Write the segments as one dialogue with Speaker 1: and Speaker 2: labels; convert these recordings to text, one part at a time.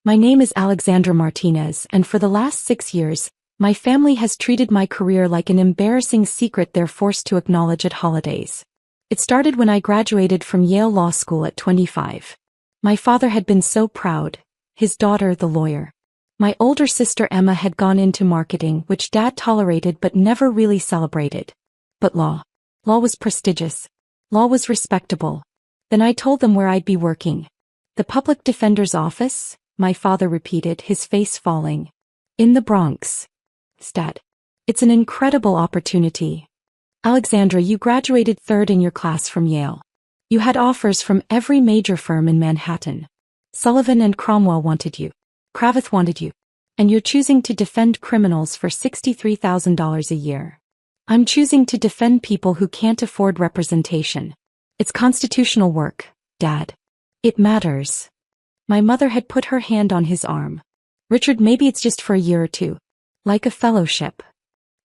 Speaker 1: My name is Alexandra Martinez, and for the last 6 years, my family has treated my career like an embarrassing secret they're forced to acknowledge at holidays. It started when I graduated from Yale Law School at 25. My father had been so proud, his daughter the lawyer. My older sister Emma had gone into marketing, which Dad tolerated but never really celebrated. But law was prestigious. Law was respectable. Then I told them where I'd be working. The public defender's office, my father repeated, his face falling. In the Bronx. Dad. It's an incredible opportunity. Alexandra, you graduated third in your class from Yale. You had offers from every major firm in Manhattan. Sullivan and Cromwell wanted you. Cravath wanted you. And you're choosing to defend criminals for $63,000 a year. I'm choosing to defend people who can't afford representation. It's constitutional work, Dad. It matters. My mother had put her hand on his arm. Richard, maybe it's just for a year or two. Like a fellowship.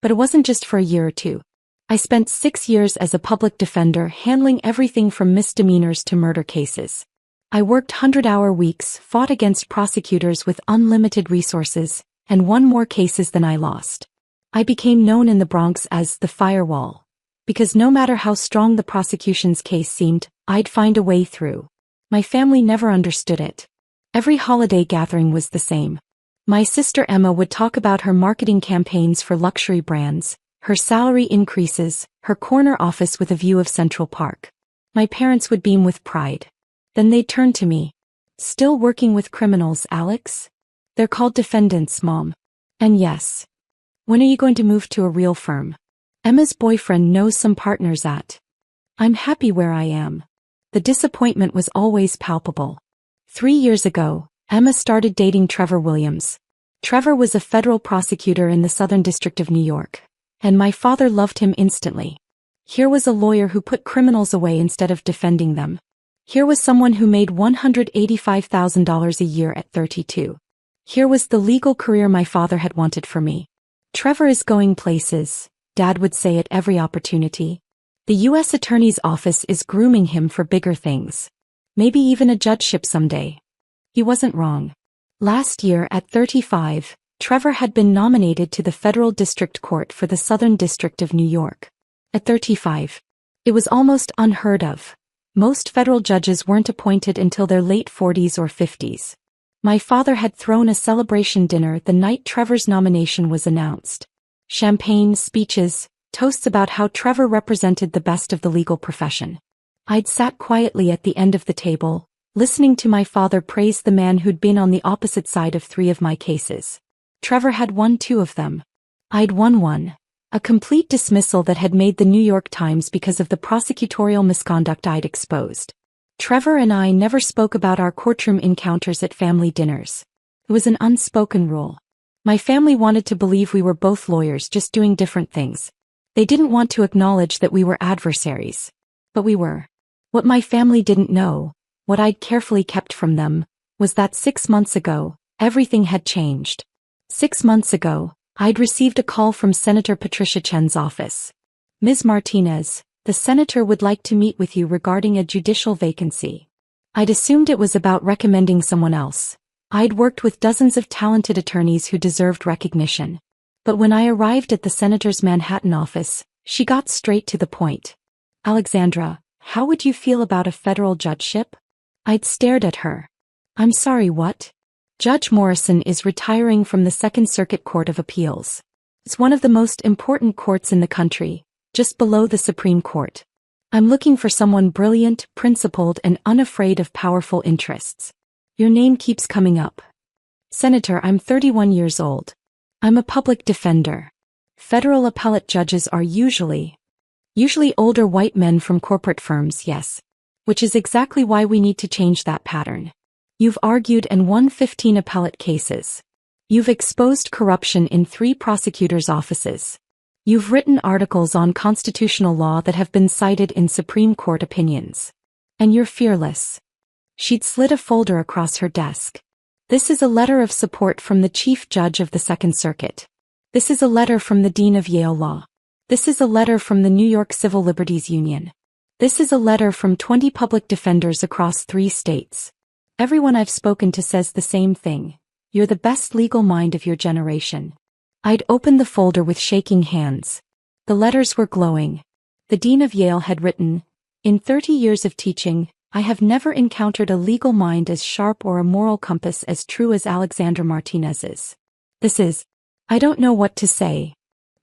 Speaker 1: But it wasn't just for a year or two. I spent 6 years as a public defender handling everything from misdemeanors to murder cases. I worked 100-hour weeks, fought against prosecutors with unlimited resources, and won more cases than I lost. I became known in the Bronx as the firewall, because no matter how strong the prosecution's case seemed, I'd find a way through. My family never understood it. Every holiday gathering was the same. My sister Emma would talk about her marketing campaigns for luxury brands, her salary increases, her corner office with a view of Central Park. My parents would beam with pride. Then they'd turn to me. Still working with criminals, Alex? They're called defendants, Mom. And yes. When are you going to move to a real firm? Emma's boyfriend knows some partners at. I'm happy where I am. The disappointment was always palpable. 3 years ago, Emma started dating Trevor Williams. Trevor was a federal prosecutor in the Southern District of New York. And my father loved him instantly. Here was a lawyer who put criminals away instead of defending them. Here was someone who made $185,000 a year at 32. Here was the legal career my father had wanted for me. Trevor is going places, Dad would say at every opportunity. The U.S. Attorney's Office is grooming him for bigger things. Maybe even a judgeship someday. He wasn't wrong. Last year, at 35, Trevor had been nominated to the Federal District Court for the Southern District of New York. At 35. It was almost unheard of. Most federal judges weren't appointed until their late 40s or 50s. My father had thrown a celebration dinner the night Trevor's nomination was announced. Champagne, speeches, toasts about how Trevor represented the best of the legal profession. I'd sat quietly at the end of the table, listening to my father praise the man who'd been on the opposite side of 3 of my cases. Trevor had won 2 of them. I'd won one. A complete dismissal that had made the New York Times because of the prosecutorial misconduct I'd exposed. Trevor and I never spoke about our courtroom encounters at family dinners. It was an unspoken rule. My family wanted to believe we were both lawyers just doing different things. They didn't want to acknowledge that we were adversaries. But we were. What my family didn't know, what I'd carefully kept from them, was that 6 months ago, everything had changed. 6 months ago, I'd received a call from Senator Patricia Chen's office. Ms. Martinez, the senator would like to meet with you regarding a judicial vacancy. I'd assumed it was about recommending someone else. I'd worked with dozens of talented attorneys who deserved recognition. But when I arrived at the senator's Manhattan office, she got straight to the point. Alexandra, how would you feel about a federal judgeship? I'd stared at her. I'm sorry, what? Judge Morrison is retiring from the Second Circuit Court of Appeals. It's one of the most important courts in the country, just below the Supreme Court. I'm looking for someone brilliant, principled, and unafraid of powerful interests. Your name keeps coming up. Senator, I'm 31 years old. I'm a public defender. Federal appellate judges are usually older white men from corporate firms, yes. Which is exactly why we need to change that pattern. You've argued and won 15 appellate cases. You've exposed corruption in 3 prosecutors' offices. You've written articles on constitutional law that have been cited in Supreme Court opinions. And you're fearless. She'd slid a folder across her desk. This is a letter of support from the Chief Judge of the Second Circuit. This is a letter from the Dean of Yale Law. This is a letter from the New York Civil Liberties Union. This is a letter from 20 public defenders across 3 states. Everyone I've spoken to says the same thing. You're the best legal mind of your generation. I'd opened the folder with shaking hands. The letters were glowing. The dean of Yale had written, "In 30 years of teaching, I have never encountered a legal mind as sharp or a moral compass as true as Alexander Martinez's. I don't know what to say.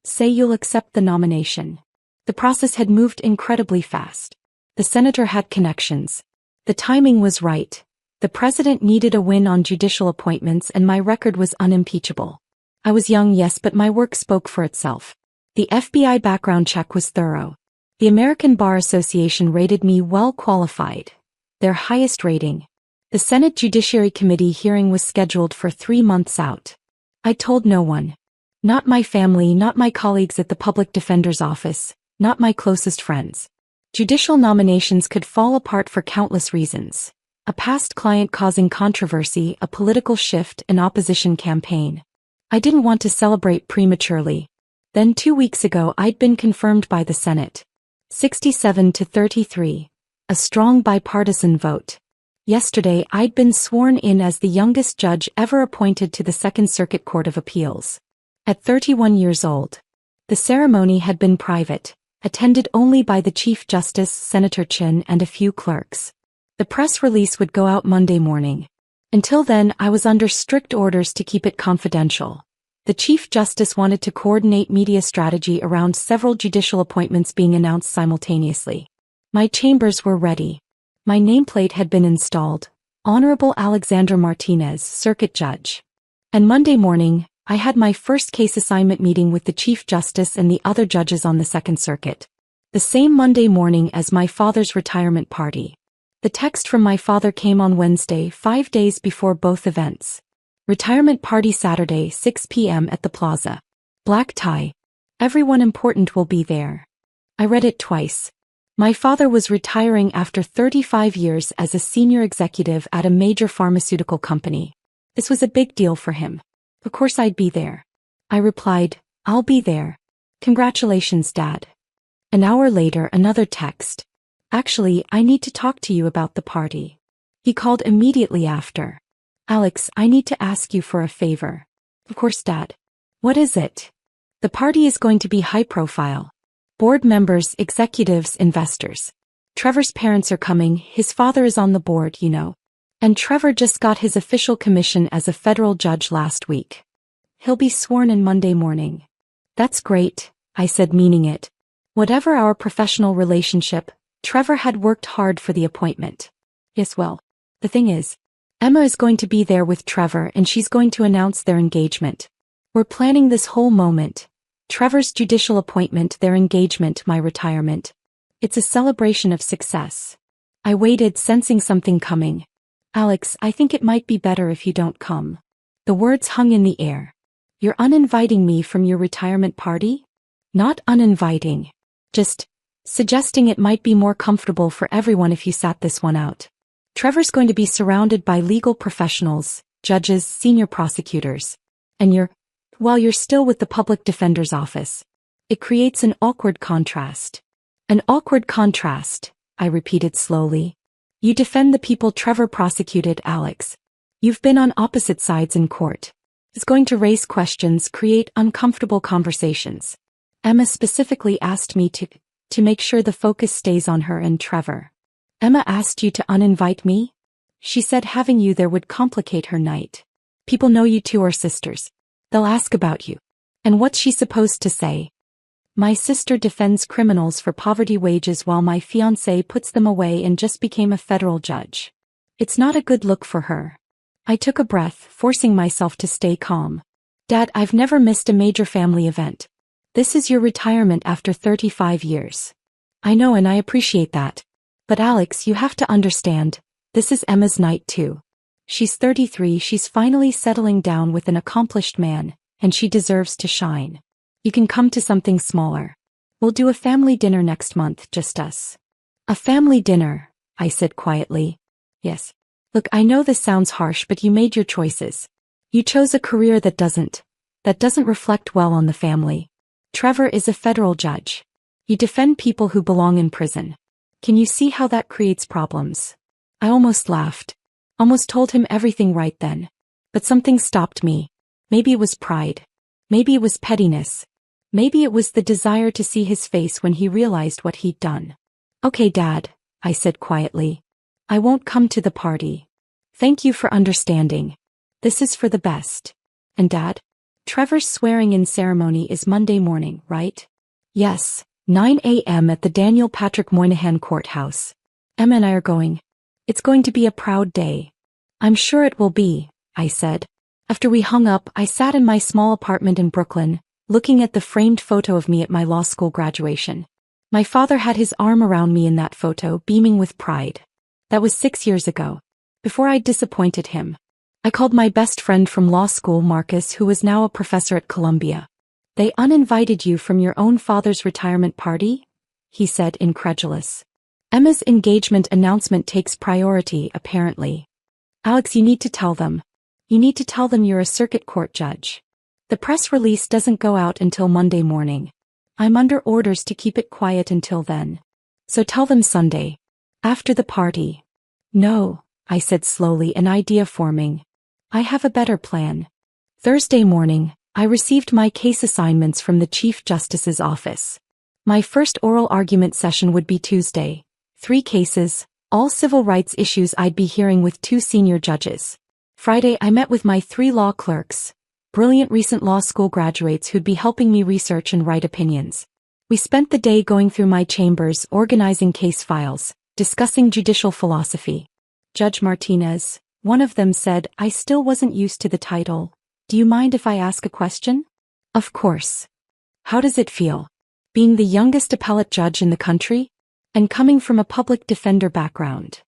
Speaker 1: Say you'll accept the nomination." The process had moved incredibly fast. The senator had connections. The timing was right. The president needed a win on judicial appointments and my record was unimpeachable. I was young, yes, but my work spoke for itself. The FBI background check was thorough. The American Bar Association rated me well qualified, their highest rating. The Senate Judiciary Committee hearing was scheduled for 3 months out. I told no one. Not my family, not my colleagues at the public defender's office, not my closest friends. Judicial nominations could fall apart for countless reasons. A past client causing controversy, a political shift, an opposition campaign. I didn't want to celebrate prematurely. Then 2 weeks ago I'd been confirmed by the Senate. 67 to 33. A strong bipartisan vote. Yesterday I'd been sworn in as the youngest judge ever appointed to the Second Circuit Court of Appeals. At 31 years old. The ceremony had been private, attended only by the Chief Justice, Senator Chin, and a few clerks. The press release would go out Monday morning. Until then, I was under strict orders to keep it confidential. The Chief Justice wanted to coordinate media strategy around several judicial appointments being announced simultaneously. My chambers were ready. My nameplate had been installed. Honorable Alexander Martinez, Circuit Judge. And Monday morning, I had my first case assignment meeting with the Chief Justice and the other judges on the Second Circuit. The same Monday morning as my father's retirement party. The text from my father came on Wednesday, 5 days before both events. Retirement party Saturday, 6 p.m. at the plaza. Black tie. Everyone important will be there. I read it twice. My father was retiring after 35 years as a senior executive at a major pharmaceutical company. This was a big deal for him. Of course I'd be there. I replied, "I'll be there. Congratulations, Dad." An hour later, another text. "Actually, I need to talk to you about the party." He called immediately after. "Alex, I need to ask you for a favor." "Of course, Dad." "What is it?" "The party is going to be high profile. Board members, executives, investors. Trevor's parents are coming, his father is on the board, you know. And Trevor just got his official commission as a federal judge last week. He'll be sworn in Monday morning." "That's great," I said, meaning it. Whatever our professional relationship, Trevor had worked hard for the appointment. "Yes, well, the thing is, Emma is going to be there with Trevor and she's going to announce their engagement. We're planning this whole moment. Trevor's judicial appointment, their engagement, my retirement. It's a celebration of success." I waited, sensing something coming. "Alex, I think it might be better if you don't come." The words hung in the air. "You're uninviting me from your retirement party?" "Not uninviting. Just suggesting it might be more comfortable for everyone if you sat this one out. Trevor's going to be surrounded by legal professionals, judges, senior prosecutors. And you're still with the public defender's office. It creates an awkward contrast." "An awkward contrast," I repeated slowly. "You defend the people Trevor prosecuted, Alex. You've been on opposite sides in court. It's going to raise questions, create uncomfortable conversations. Emma specifically asked me to make sure the focus stays on her and Trevor." "Emma asked you to uninvite me?" "She said having you there would complicate her night. People know you two are sisters. They'll ask about you." "And what's she supposed to say?" "My sister defends criminals for poverty wages while my fiancé puts them away and just became a federal judge. It's not a good look for her." I took a breath, forcing myself to stay calm. "Dad, I've never missed a major family event. This is your retirement after 35 years. I know and I appreciate that. But Alex, you have to understand, this is Emma's night too. She's 33, she's finally settling down with an accomplished man, and she deserves to shine. You can come to something smaller. We'll do a family dinner next month, just us." "A family dinner," I said quietly. "Yes. Look, I know this sounds harsh, but you made your choices. You chose a career that doesn't reflect well on the family. Trevor is a federal judge. You defend people who belong in prison. Can you see how that creates problems?" I almost laughed. Almost told him everything right then. But something stopped me. Maybe it was pride. Maybe it was pettiness. Maybe it was the desire to see his face when he realized what he'd done. "Okay, Dad," I said quietly. "I won't come to the party. Thank you for understanding. This is for the best." "And Dad? Trevor's swearing-in ceremony is Monday morning, right?" "Yes, 9 a.m. at the Daniel Patrick Moynihan Courthouse. Emma and I are going. It's going to be a proud day." "I'm sure it will be," I said. After we hung up, I sat in my small apartment in Brooklyn, looking at the framed photo of me at my law school graduation. My father had his arm around me in that photo, beaming with pride. That was 6 years ago. Before I'd disappointed him. I called my best friend from law school, Marcus, who was now a professor at Columbia. "They uninvited you from your own father's retirement party?" he said, incredulous. "Emma's engagement announcement takes priority, apparently. Alex, you need to tell them. You need to tell them you're a circuit court judge. The press release doesn't go out until Monday morning. I'm under orders to keep it quiet until then. So tell them Sunday. After the party." "No," I said slowly, an idea forming. "I have a better plan." Thursday morning, I received my case assignments from the Chief Justice's office. My first oral argument session would be Tuesday. 3 cases, all civil rights issues I'd be hearing with 2 senior judges. Friday, I met with my 3 law clerks, brilliant recent law school graduates who'd be helping me research and write opinions. We spent the day going through my chambers, organizing case files, discussing judicial philosophy. "Judge Martinez," one of them said, I still wasn't used to the title. "Do you mind if I ask a question?" "Of course." "How does it feel? Being the youngest appellate judge in the country? And coming from a public defender background?"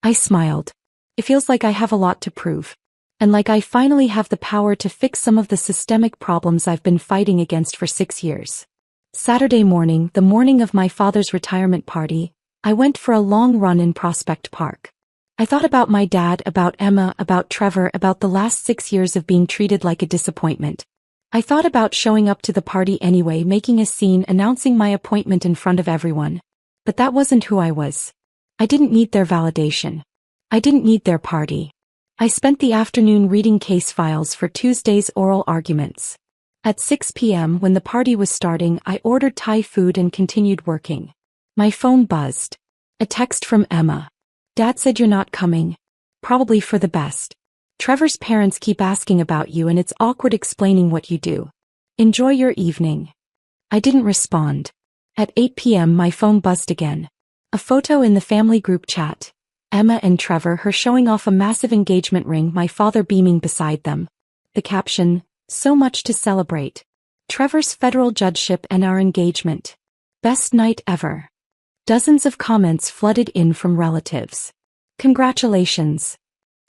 Speaker 1: I smiled. "It feels like I have a lot to prove. And like I finally have the power to fix some of the systemic problems I've been fighting against for 6 years." Saturday morning, the morning of my father's retirement party, I went for a long run in Prospect Park. I thought about my dad, about Emma, about Trevor, about the last 6 years of being treated like a disappointment. I thought about showing up to the party anyway, making a scene, announcing my appointment in front of everyone. But that wasn't who I was. I didn't need their validation. I didn't need their party. I spent the afternoon reading case files for Tuesday's oral arguments. At 6 p.m. when the party was starting, I ordered Thai food and continued working. My phone buzzed. A text from Emma. "Dad said you're not coming. Probably for the best. Trevor's parents keep asking about you and it's awkward explaining what you do. Enjoy your evening." I didn't respond. At 8 p.m. my phone buzzed again. A photo in the family group chat. Emma and Trevor, her showing off a massive engagement ring, my father beaming beside them. The caption, "So much to celebrate. Trevor's federal judgeship and our engagement. Best night ever." Dozens of comments flooded in from relatives. "Congratulations.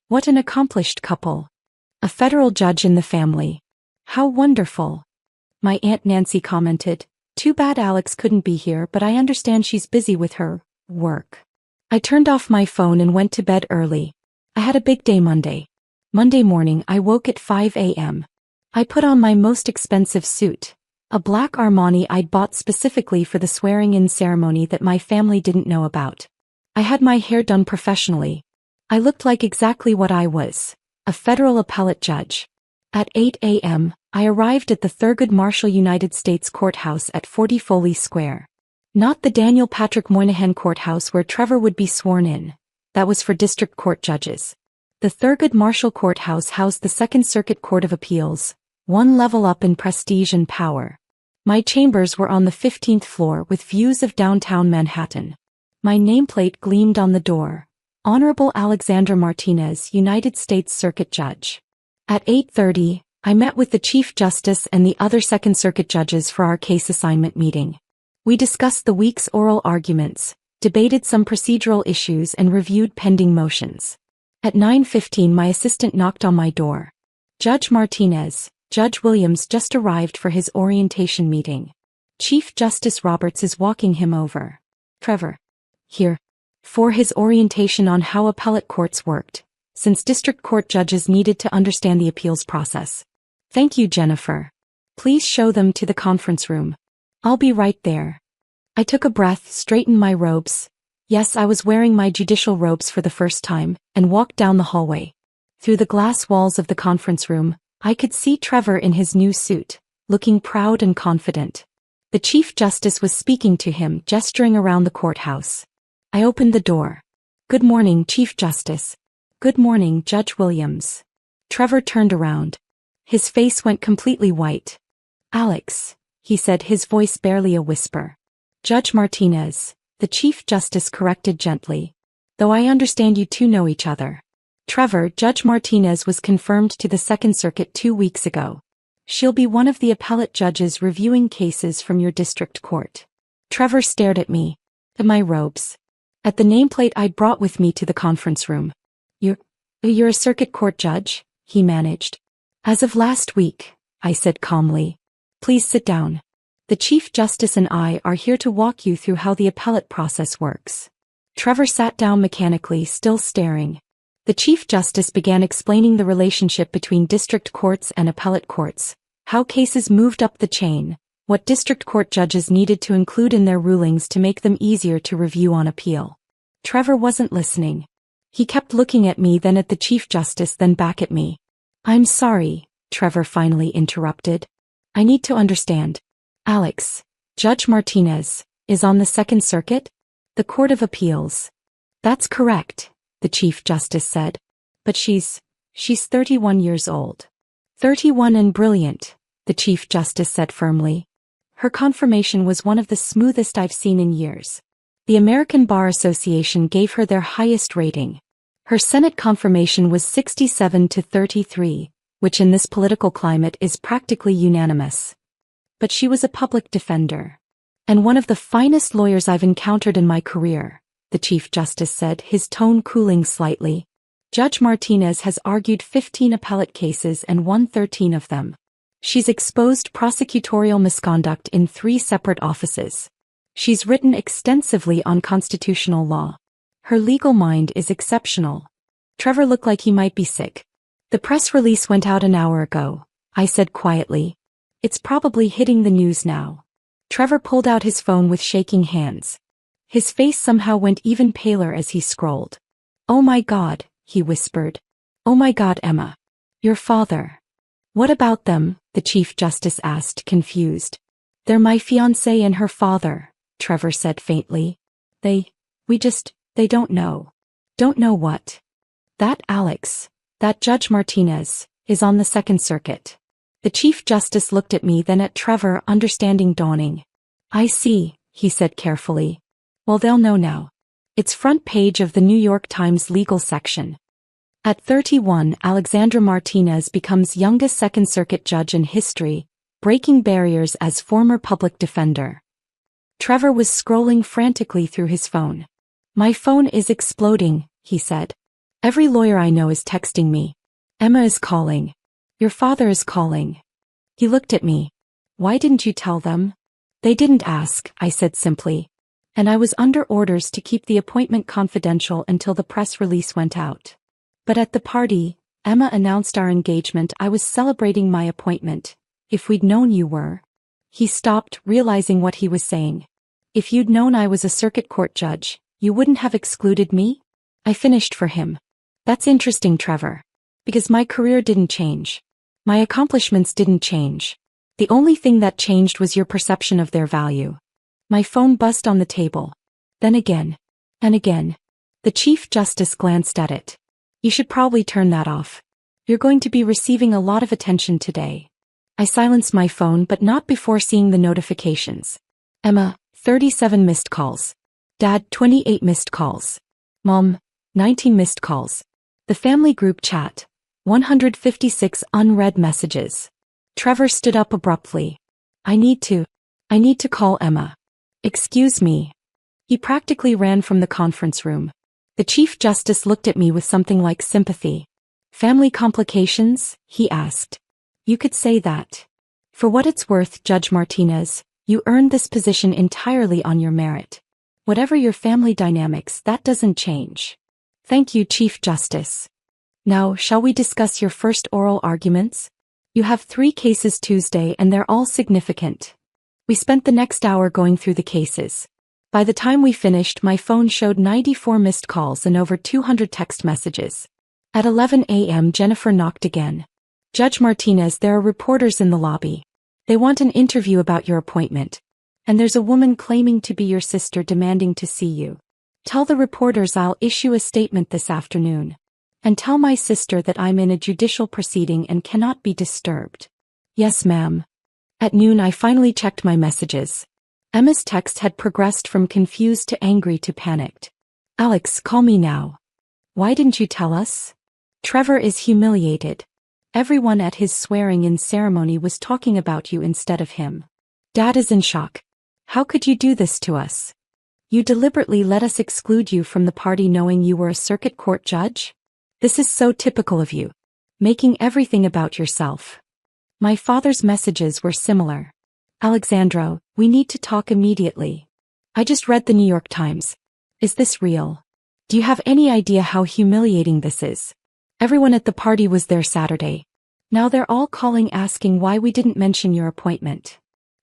Speaker 1: What an accomplished couple. A federal judge in the family. How wonderful." My Aunt Nancy commented, "Too bad Alex couldn't be here, but I understand she's busy with her work." I turned off my phone and went to bed early. I had a big day Monday. Monday morning I woke at 5 a.m. I put on my most expensive suit, a black Armani I'd bought specifically for the swearing-in ceremony that my family didn't know about. I had my hair done professionally. I looked like exactly what I was, a federal appellate judge. At 8 a.m., I arrived at the Thurgood Marshall United States Courthouse at 40 Foley Square. Not the Daniel Patrick Moynihan Courthouse where Trevor would be sworn in. That was for district court judges. The Thurgood Marshall Courthouse housed the Second Circuit Court of Appeals, one level up in prestige and power. My chambers were on the 15th floor with views of downtown Manhattan. My nameplate gleamed on the door. Honorable Alexander Martinez, United States Circuit Judge. At 8:30, I met with the Chief Justice and the other Second Circuit judges for our case assignment meeting. We discussed the week's oral arguments, debated some procedural issues and reviewed pending motions. At 9:15 my assistant knocked on my door. "Judge Martinez, Judge Williams just arrived for his orientation meeting. Chief Justice Roberts is walking him over." "Trevor." "Here. For his orientation on how appellate courts worked, since district court judges needed to understand the appeals process." "Thank you, Jennifer. Please show them to the conference room. I'll be right there." I took a breath, straightened my robes. Yes, I was wearing my judicial robes for the first time, and walked down the hallway. Through the glass walls of the conference room, I could see Trevor in his new suit, looking proud and confident. The Chief Justice was speaking to him, gesturing around the courthouse. I opened the door. "Good morning, Chief Justice." "Good morning, Judge Williams." Trevor turned around. His face went completely white. "Alex," he said, his voice barely a whisper. "Judge Martinez," the Chief Justice corrected gently. "Though I understand you two know each other." "Trevor, Judge Martinez was confirmed to the Second Circuit 2 weeks ago. She'll be one of the appellate judges reviewing cases from your district court." Trevor stared at me, at my robes, at the nameplate I'd brought with me to the conference room. You're a circuit court judge?" he managed. "As of last week," I said calmly. "Please sit down. The Chief Justice and I are here to walk you through how the appellate process works." Trevor sat down mechanically, still staring. The Chief Justice began explaining the relationship between district courts and appellate courts, how cases moved up the chain, what district court judges needed to include in their rulings to make them easier to review on appeal. Trevor wasn't listening. He kept looking at me, then at the Chief Justice, then back at me. "I'm sorry," Trevor finally interrupted. "I need to understand. Alex, Judge Martinez, is on the Second Circuit? The Court of Appeals?" "That's correct," the Chief Justice said. "But she's 31 years old." "31 and brilliant," the Chief Justice said firmly. "Her confirmation was one of the smoothest I've seen in years. The American Bar Association gave her their highest rating. Her Senate confirmation was 67 to 33, which in this political climate is practically unanimous. But she was a public defender. And one of the finest lawyers I've encountered in my career," the Chief Justice said, his tone cooling slightly. "Judge Martinez has argued 15 appellate cases and won 13 of them. She's exposed prosecutorial misconduct in 3 separate offices. She's written extensively on constitutional law. Her legal mind is exceptional." Trevor looked like he might be sick. "The press release went out an hour ago," I said quietly. "It's probably hitting the news now." Trevor pulled out his phone with shaking hands. His face somehow went even paler as he scrolled. "Oh my God," he whispered. "Oh my God, Emma. Your father." "What about them?" the Chief Justice asked, confused. "They're my fiancé and her father," Trevor said faintly. They don't know." "Don't know what?" "That Alex, that Judge Martinez, is on the Second Circuit." The Chief Justice looked at me, then at Trevor, understanding dawning. "I see," he said carefully. "Well, they'll know now. It's front page of the New York Times legal section. At 31, Alexandra Martinez becomes youngest Second Circuit judge in history, breaking barriers as former public defender." Trevor was scrolling frantically through his phone. "My phone is exploding," he said. "Every lawyer I know is texting me. Emma is calling. Your father is calling." He looked at me. "Why didn't you tell them?" "They didn't ask," I said simply. "And I was under orders to keep the appointment confidential until the press release went out. But at the party, Emma announced our engagement. I was celebrating my appointment. If we'd known you were..." He stopped, realizing what he was saying. "If you'd known I was a circuit court judge, you wouldn't have excluded me?" I finished for him. "That's interesting, Trevor. Because my career didn't change. My accomplishments didn't change. The only thing that changed was your perception of their value." My phone buzzed on the table. Then again. And again. The Chief Justice glanced at it. "You should probably turn that off. You're going to be receiving a lot of attention today." I silenced my phone, but not before seeing the notifications. Emma, 37 missed calls. Dad, 28 missed calls. Mom, 19 missed calls. The family group chat, 156 unread messages. Trevor stood up abruptly. I need to call Emma." "Excuse me." He practically ran from the conference room. The Chief Justice looked at me with something like sympathy. "Family complications?" he asked. "You could say that. For what it's worth, Judge Martinez, you earned this position entirely on your merit. Whatever your family dynamics, that doesn't change." "Thank you, Chief Justice. Now, shall we discuss your first oral arguments? You have 3 cases Tuesday and they're all significant." We spent the next hour going through the cases. By the time we finished, my phone showed 94 missed calls and over 200 text messages. At 11 a.m. Jennifer knocked again. Judge Martinez, there are reporters in the lobby. They want an interview about your appointment. And there's a woman claiming to be your sister demanding to see you. Tell the reporters I'll issue a statement this afternoon. And tell my sister that I'm in a judicial proceeding and cannot be disturbed. Yes, ma'am. At noon I finally checked my messages. Emma's text had progressed from confused to angry to panicked. Alex, call me now. Why didn't you tell us? Trevor is humiliated. Everyone at his swearing-in ceremony was talking about you instead of him. Dad is in shock. How could you do this to us? You deliberately let us exclude you from the party knowing you were a circuit court judge? This is so typical of you. Making everything about yourself. My father's messages were similar. Alexandro, we need to talk immediately. I just read the New York Times. Is this real? Do you have any idea how humiliating this is? Everyone at the party was there Saturday. Now they're all calling asking why we didn't mention your appointment.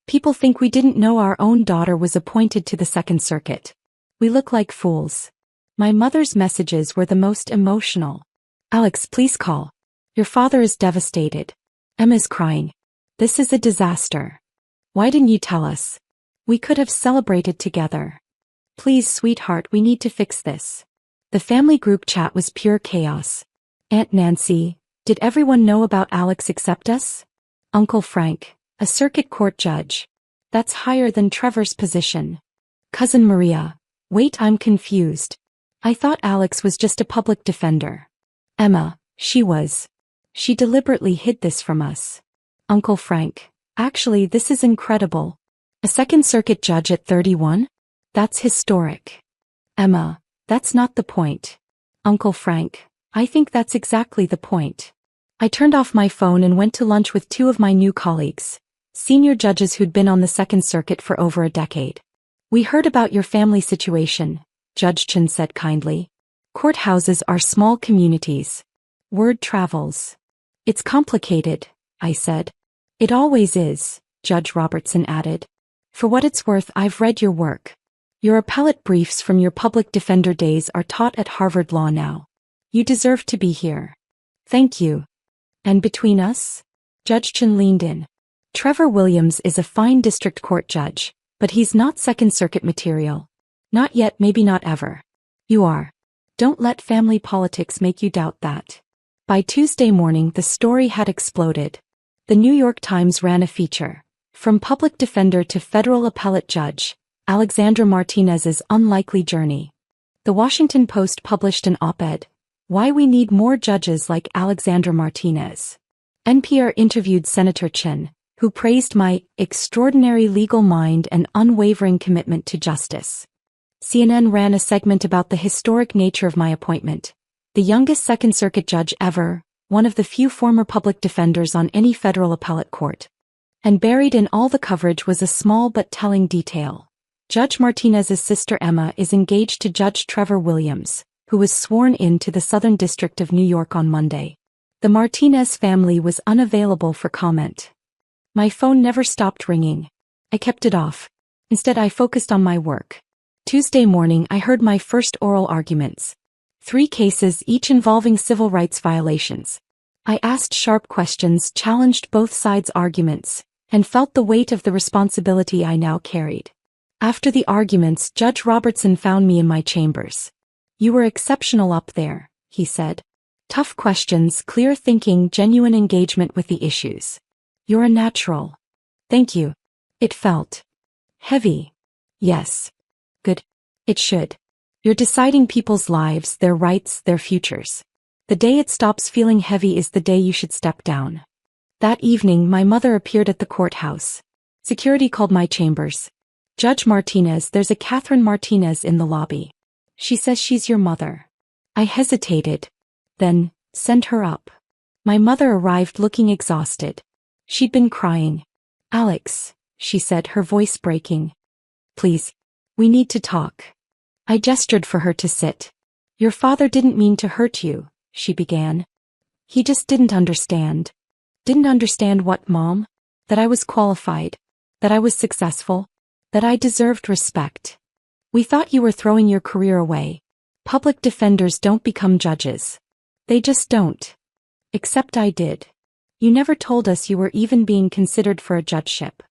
Speaker 1: People think we didn't know our own daughter was appointed to the Second Circuit. We look like fools. My mother's messages were the most emotional. Alex, please call. Your father is devastated. Emma's crying. This is a disaster. Why didn't you tell us? We could have celebrated together. Please, sweetheart, we need to fix this. The family group chat was pure chaos. Aunt Nancy, did everyone know about Alex except us? Uncle Frank, a circuit court judge. That's higher than Trevor's position. Cousin Maria, wait, I'm confused. I thought Alex was just a public defender. Emma, she was. She deliberately hid this from us. Uncle Frank, actually this is incredible. A Second Circuit judge at 31? That's historic. Emma, that's not the point. Uncle Frank, I think that's exactly the point. I turned off my phone and went to lunch with two of my new colleagues, senior judges who'd been on the Second Circuit for over a decade. We heard about your family situation, Judge Chen said kindly. Courthouses are small communities. Word travels. It's complicated, I said. It always is, Judge Robertson added. For what it's worth, I've read your work. Your appellate briefs from your public defender days are taught at Harvard Law now. You deserve to be here. Thank you. And between us? Judge Chen leaned in. Trevor Williams is a fine district court judge, but he's not Second Circuit material. Not yet, maybe not ever. You are. Don't let family politics make you doubt that. By Tuesday morning, the story had exploded. The New York Times ran a feature. From public defender to federal appellate judge, Alexandra Martinez's unlikely journey. The Washington Post published an op-ed. Why we need more judges like Alexandra Martinez. NPR interviewed Senator Chen, who praised my extraordinary legal mind and unwavering commitment to justice. CNN ran a segment about the historic nature of my appointment. The youngest Second Circuit judge ever, one of the few former public defenders on any federal appellate court. And buried in all the coverage was a small but telling detail. Judge Martinez's sister Emma is engaged to Judge Trevor Williams, who was sworn in to the Southern District of New York on Monday. The Martinez family was unavailable for comment. My phone never stopped ringing. I kept it off. Instead, I focused on my work. Tuesday morning, I heard my first oral arguments. 3 cases, each involving civil rights violations. I asked sharp questions, challenged both sides' arguments, and felt the weight of the responsibility I now carried. After the arguments, Judge Robertson found me in my chambers. You were exceptional up there, he said. Tough questions, clear thinking, genuine engagement with the issues. You're a natural. Thank you. It felt heavy. Yes. Good. It should. You're deciding people's lives, their rights, their futures. The day it stops feeling heavy is the day you should step down. That evening, my mother appeared at the courthouse. Security called my chambers. Judge Martinez, there's a Catherine Martinez in the lobby. She says she's your mother. I hesitated. Then, send her up. My mother arrived looking exhausted. She'd been crying. Alex, she said, her voice breaking. Please, we need to talk. I gestured for her to sit. Your father didn't mean to hurt you, she began. He just didn't understand. Didn't understand what, Mom? That I was qualified. That I was successful. That I deserved respect. We thought you were throwing your career away. Public defenders don't become judges. They just don't. Except I did. You never told us you were even being considered for a judgeship.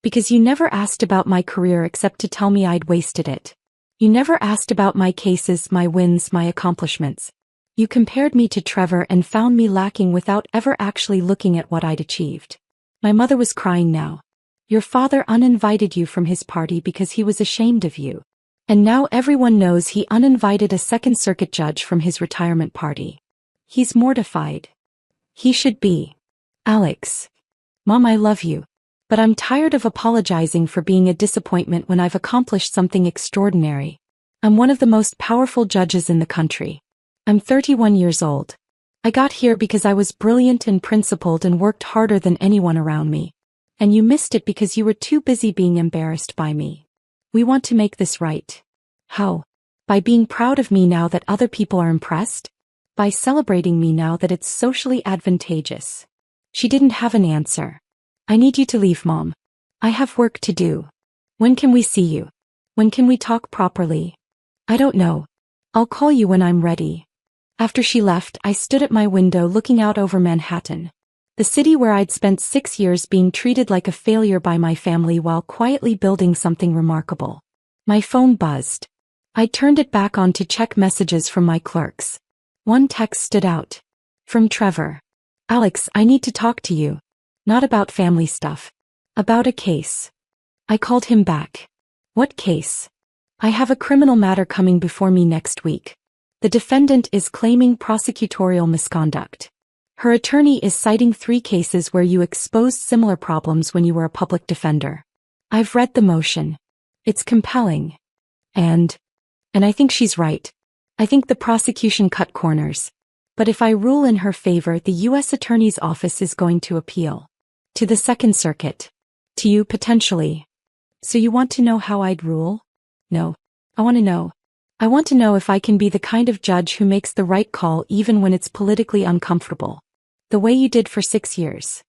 Speaker 1: Because you never asked about my career except to tell me I'd wasted it. You never asked about my cases, my wins, my accomplishments. You compared me to Trevor and found me lacking without ever actually looking at what I'd achieved. My mother was crying now. Your father uninvited you from his party because he was ashamed of you. And now everyone knows he uninvited a Second Circuit judge from his retirement party. He's mortified. He should be. Alex. Mom, I love you. But I'm tired of apologizing for being a disappointment when I've accomplished something extraordinary. I'm one of the most powerful judges in the country. I'm 31 years old. I got here because I was brilliant and principled and worked harder than anyone around me. And you missed it because you were too busy being embarrassed by me. We want to make this right. How? By being proud of me now that other people are impressed? By celebrating me now that it's socially advantageous. She didn't have an answer. I need you to leave, Mom. I have work to do. When can we see you? When can we talk properly? I don't know. I'll call you when I'm ready. After she left, I stood at my window looking out over Manhattan. The city where I'd spent 6 years being treated like a failure by my family while quietly building something remarkable. My phone buzzed. I turned it back on to check messages from my clerks. One text stood out. From Trevor. Alex, I need to talk to you. Not about family stuff. About a case. I called him back. What case? I have a criminal matter coming before me next week. The defendant is claiming prosecutorial misconduct. Her attorney is citing 3 cases where you exposed similar problems when you were a public defender. I've read the motion. It's compelling. And I think she's right. I think the prosecution cut corners. But if I rule in her favor, the U.S. Attorney's Office is going to appeal. To the Second Circuit. To you, potentially. So you want to know how I'd rule? No. I want to know. I want to know if I can be the kind of judge who makes the right call even when it's politically uncomfortable. The way you did for 6 years.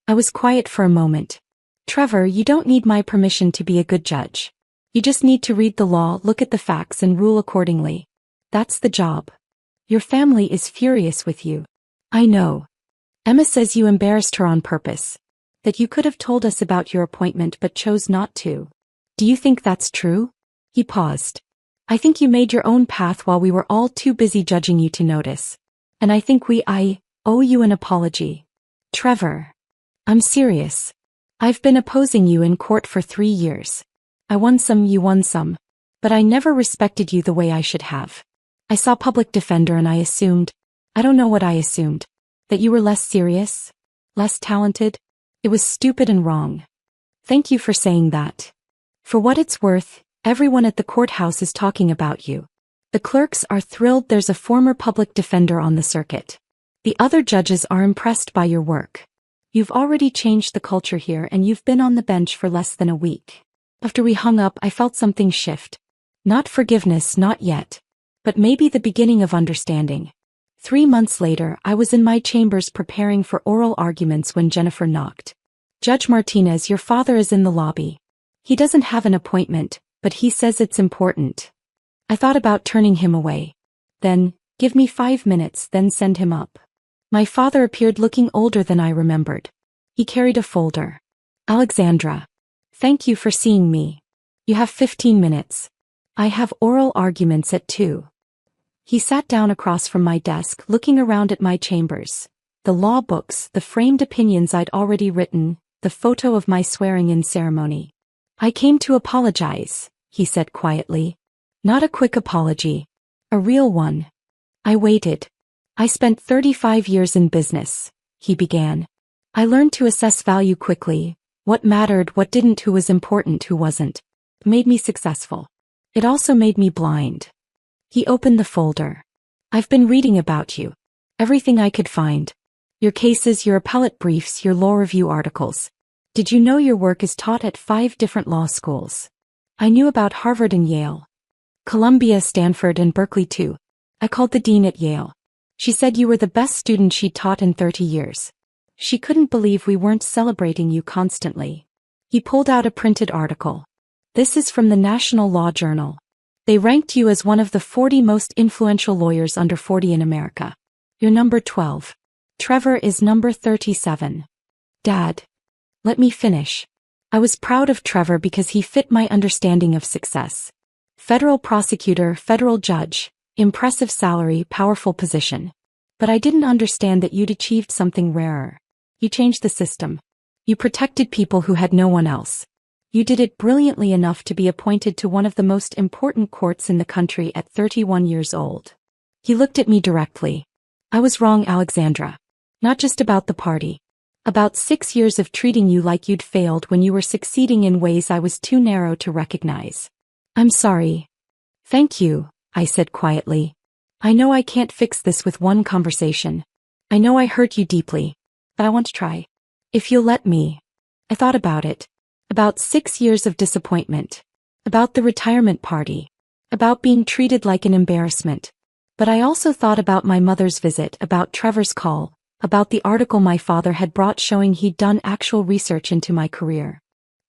Speaker 1: I was quiet for a moment. Trevor, you don't need my permission to be a good judge. You just need to read the law, look at the facts, and rule accordingly. That's the job. Your family is furious with you. I know. Emma says you embarrassed her on purpose. That you could have told us about your appointment but chose not to. Do you think that's true? He paused. I think you made your own path while we were all too busy judging you to notice. And I think I owe you an apology. Trevor. I'm serious. I've been opposing you in court for 3 years. I won some, you won some. But I never respected you the way I should have. I saw public defender and I assumed, I don't know what I assumed, that you were less serious, less talented. It was stupid and wrong. Thank you for saying that. For what it's worth, everyone at the courthouse is talking about you. The clerks are thrilled there's a former public defender on the circuit. The other judges are impressed by your work. You've already changed the culture here and you've been on the bench for less than a week. After we hung up, I felt something shift. Not forgiveness, not yet. But maybe the beginning of understanding. 3 months later, I was in my chambers preparing for oral arguments when Jennifer knocked. Judge Martinez, your father is in the lobby. He doesn't have an appointment, but he says it's important. I thought about turning him away. Then, give me 5 minutes, then send him up. My father appeared looking older than I remembered. He carried a folder. Alexandra. Thank you for seeing me. You have 15 minutes. I have oral arguments at 2. He sat down across from my desk, looking around at my chambers. The law books, the framed opinions I'd already written, the photo of my swearing-in ceremony. I came to apologize, he said quietly. Not a quick apology. A real one. I waited. I spent 35 years in business, he began. I learned to assess value quickly. What mattered, what didn't, who was important, who wasn't. It made me successful. It also made me blind. He opened the folder. I've been reading about you. Everything I could find. Your cases, your appellate briefs, your law review articles. Did you know your work is taught at 5 different law schools? I knew about Harvard and Yale. Columbia, Stanford, and Berkeley too. I called the dean at Yale. She said you were the best student she'd taught in 30 years. She couldn't believe we weren't celebrating you constantly. He pulled out a printed article. This is from the National Law Journal. They ranked you as one of the 40 most influential lawyers under 40 in America. You're number 12. Trevor is number 37. Dad. Let me finish. I was proud of Trevor because he fit my understanding of success. Federal prosecutor, federal judge, impressive salary, powerful position. But I didn't understand that you'd achieved something rarer. You changed the system. You protected people who had no one else. You did it brilliantly enough to be appointed to one of the most important courts in the country at 31 years old. He looked at me directly. I was wrong, Alexandra. Not just about the party. About 6 years of treating you like you'd failed when you were succeeding in ways I was too narrow to recognize. I'm sorry. Thank you, I said quietly. I know I can't fix this with one conversation. I know I hurt you deeply. But I want to try. If you'll let me. I thought about it. About 6 years of disappointment. About the retirement party. About being treated like an embarrassment. But I also thought about my mother's visit, about Trevor's call, about the article my father had brought showing he'd done actual research into my career.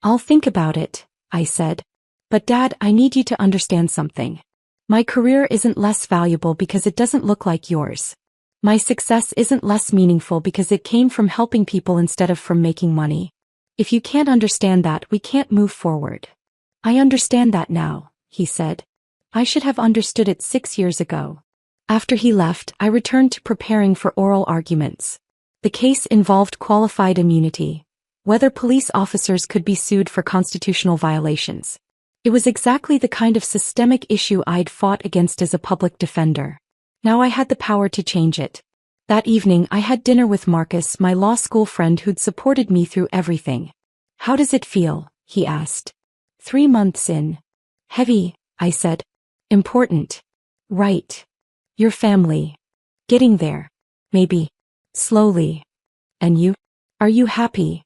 Speaker 1: I'll think about it, I said. But Dad, I need you to understand something. My career isn't less valuable because it doesn't look like yours. My success isn't less meaningful because it came from helping people instead of from making money. If you can't understand that, we can't move forward. I understand that now, he said. I should have understood it 6 years ago. After he left, I returned to preparing for oral arguments. The case involved qualified immunity, whether police officers could be sued for constitutional violations. It was exactly the kind of systemic issue I'd fought against as a public defender. Now I had the power to change it. That evening I had dinner with Marcus, my law school friend who'd supported me through everything. How does it feel? He asked. 3 months in. Heavy, I said. Important. Right. Your family. Getting there. Maybe. Slowly. And you? Are you happy?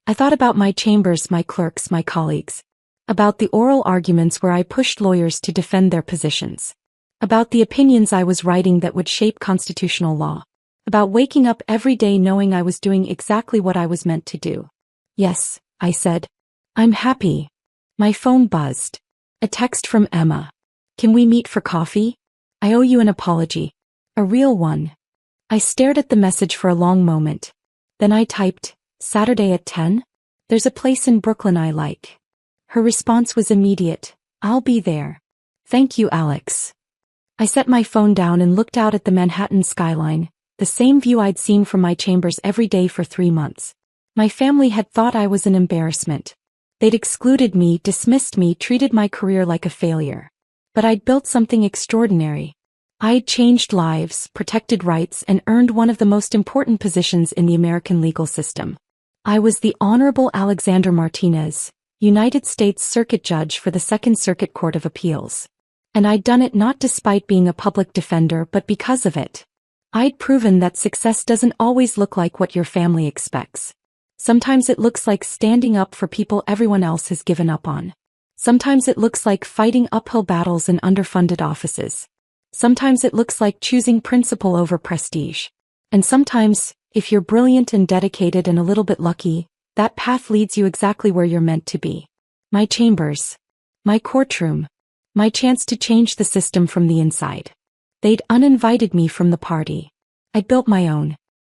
Speaker 1: I thought about my chambers, my clerks, my colleagues. About the oral arguments where I pushed lawyers to defend their positions. About the opinions I was writing that would shape constitutional law. About waking up every day knowing I was doing exactly what I was meant to do. Yes, I said. I'm happy. My phone buzzed. A text from Emma. Can we meet for coffee? I owe you an apology. A real one. I stared at the message for a long moment. Then I typed, Saturday at 10? There's a place in Brooklyn I like. Her response was immediate. I'll be there. Thank you, Alex. I set my phone down and looked out at the Manhattan skyline, the same view I'd seen from my chambers every day for 3 months. My family had thought I was an embarrassment. They'd excluded me, dismissed me, treated my career like a failure. But I'd built something extraordinary. I'd changed lives, protected rights, and earned one of the most important positions in the American legal system. I was the Honorable Alexander Martinez, United States Circuit Judge for the Second Circuit Court of Appeals. And I'd done it not despite being a public defender but because of it. I'd proven that success doesn't always look like what your family expects. Sometimes it looks like standing up for people everyone else has given up on. Sometimes it looks like fighting uphill battles in underfunded offices. Sometimes it looks like choosing principle over prestige. And sometimes, if you're brilliant and dedicated and a little bit lucky, that path leads you exactly where you're meant to be. My chambers. My courtroom. My chance to change the system from the inside. They'd uninvited me from the party. I'd built my own.